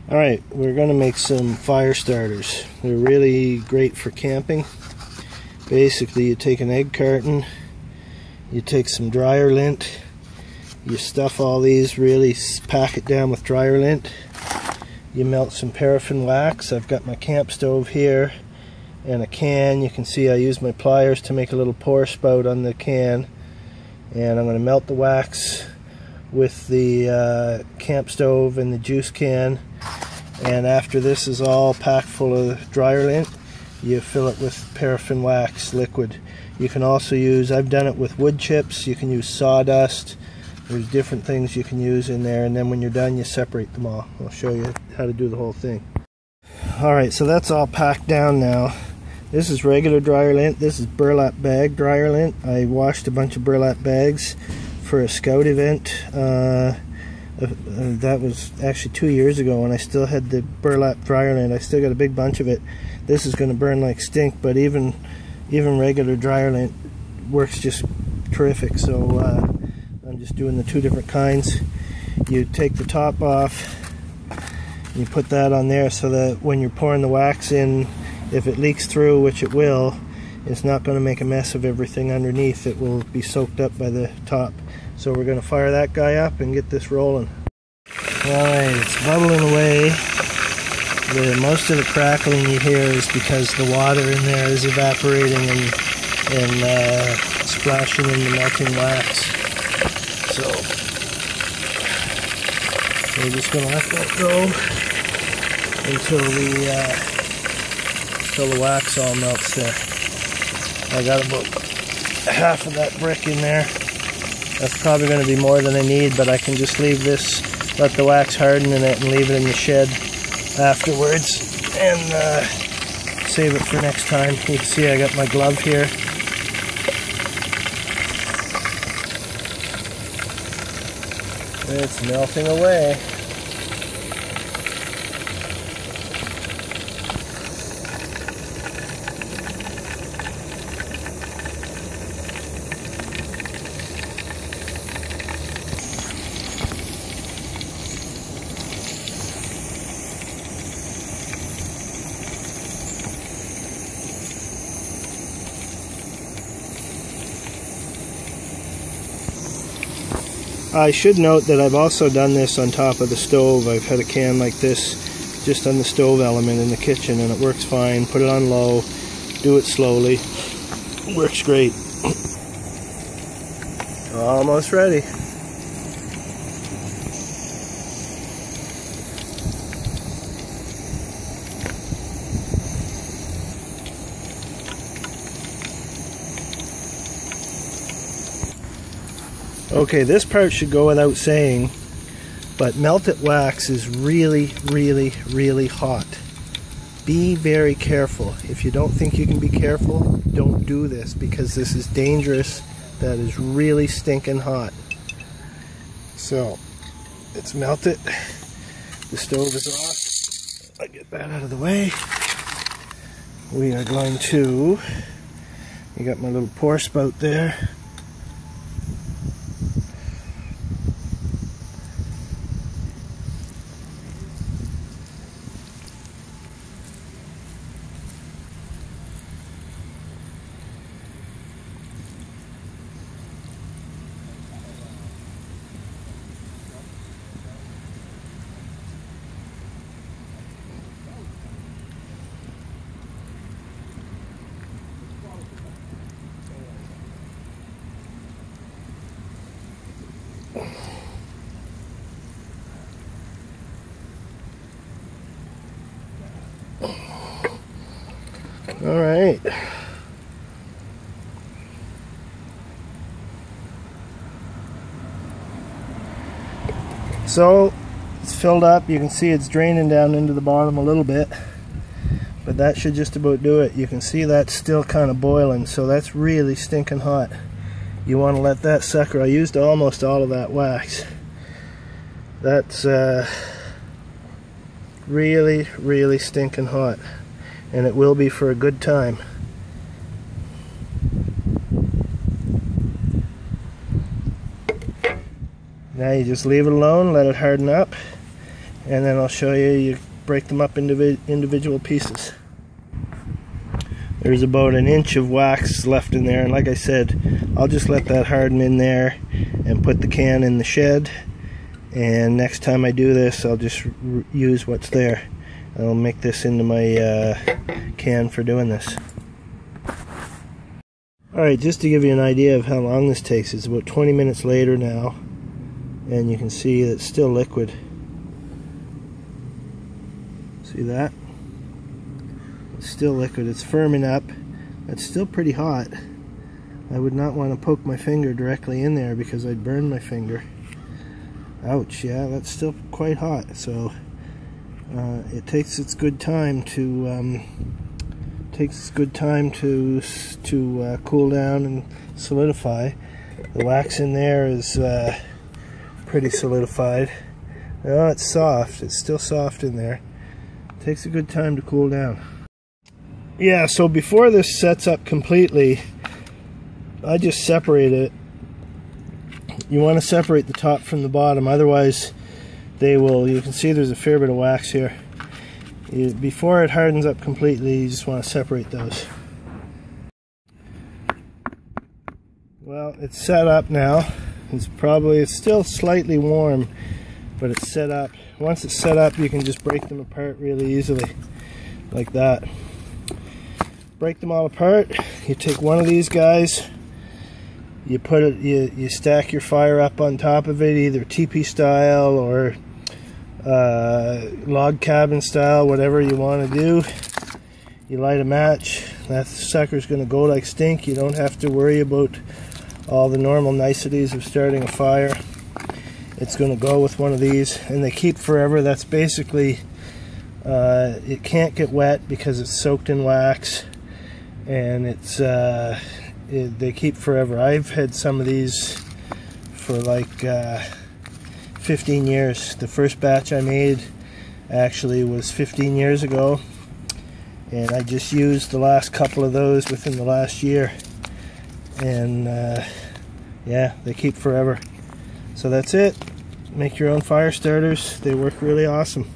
Alright, we're going to make some fire starters. They're really great for camping. Basically, you take an egg carton, you take some dryer lint, you stuff all these, really pack it down with dryer lint. You melt some paraffin wax. I've got my camp stove here and a can. You can see I use my pliers to make a little pour spout on the can. And I'm going to melt the wax with the camp stove and the juice can. And after this is all packed full of dryer lint, you fill it with paraffin wax liquid. You can also use, I've done it with wood chips, you can use sawdust, there's different things you can use in there, and then when you're done you separate them all. I'll show you how to do the whole thing. Alright, so that's all packed down now. This is regular dryer lint, this is burlap bag dryer lint. I washed a bunch of burlap bags for a scout event. That was actually 2 years ago, and I still had the burlap dryer lint. I still got a big bunch of it. This is going to burn like stink, but even regular dryer lint works just terrific. So I'm just doing the two different kinds. You take the top off, you put that on there so that when you're pouring the wax in, if it leaks through, which it will, it's not going to make a mess of everything underneath. It will be soaked up by the top. So we're going to fire that guy up and get this rolling. Alright, it's bubbling away. Most of the crackling you hear is because the water in there is evaporating and splashing in the melting wax. So we're just going to let that go until the wax all melts there. I got about half of that brick in there. That's probably going to be more than I need, but I can just leave this, let the wax harden in it and leave it in the shed afterwards and save it for next time. You can see I got my glove here. It's melting away. I should note that I've also done this on top of the stove. I've had a can like this just on the stove element in the kitchen, and it works fine. Put it on low, do it slowly. Works great. Almost ready. Okay, this part should go without saying, but melted wax is really, really, really hot. Be very careful. If you don't think you can be careful, don't do this, because this is dangerous. That is really stinking hot. So, it's melted. The stove is off. I'll get that out of the way. We are going to, you got my little pour spout there. All right. So it's filled up. You can see it's draining down into the bottom a little bit, but that should just about do it. You can see that's still kind of boiling, so that's really stinking hot. You want to let that sucker. I used almost all of that wax. That's really, really stinking hot, and it will be for a good time. Now you just leave it alone, let it harden up, and then I'll show you, you break them up into individual pieces. There's about an inch of wax left in there, and like I said, I'll just let that harden in there and put the can in the shed, and next time I do this I'll just use what's there. I'll make this into my can for doing this. Alright, just to give you an idea of how long this takes, it's about 20 minutes later now, and you can see it's still liquid. See that? It's still liquid. It's firming up. It's still pretty hot. I would not want to poke my finger directly in there because I'd burn my finger. Ouch, yeah, that's still quite hot. So it takes its good time to cool down and solidify. The wax in there is pretty solidified. Oh, it's soft. It's still soft in there. It takes a good time to cool down. Yeah, so before this sets up completely, I just separate it. You want to separate the top from the bottom, otherwise they will, you can see there's a fair bit of wax here. Before it hardens up completely, you just want to separate those. Well, it's set up now. It's still slightly warm, but it's set up. Once it's set up, you can just break them apart really easily, like that. Break them all apart. You take one of these guys, you put it, you stack your fire up on top of it, either teepee style or log cabin style, whatever you want to do. You light a match. That sucker's going to go like stink. You don't have to worry about all the normal niceties of starting a fire. It's going to go with one of these, and they keep forever. That's basically, it can't get wet because it's soaked in wax, and they keep forever. I've had some of these for like 15 years. The first batch I made actually was 15 years ago, and I just used the last couple of those within the last year, and yeah, they keep forever. So that's it. Make your own fire starters. They work really awesome.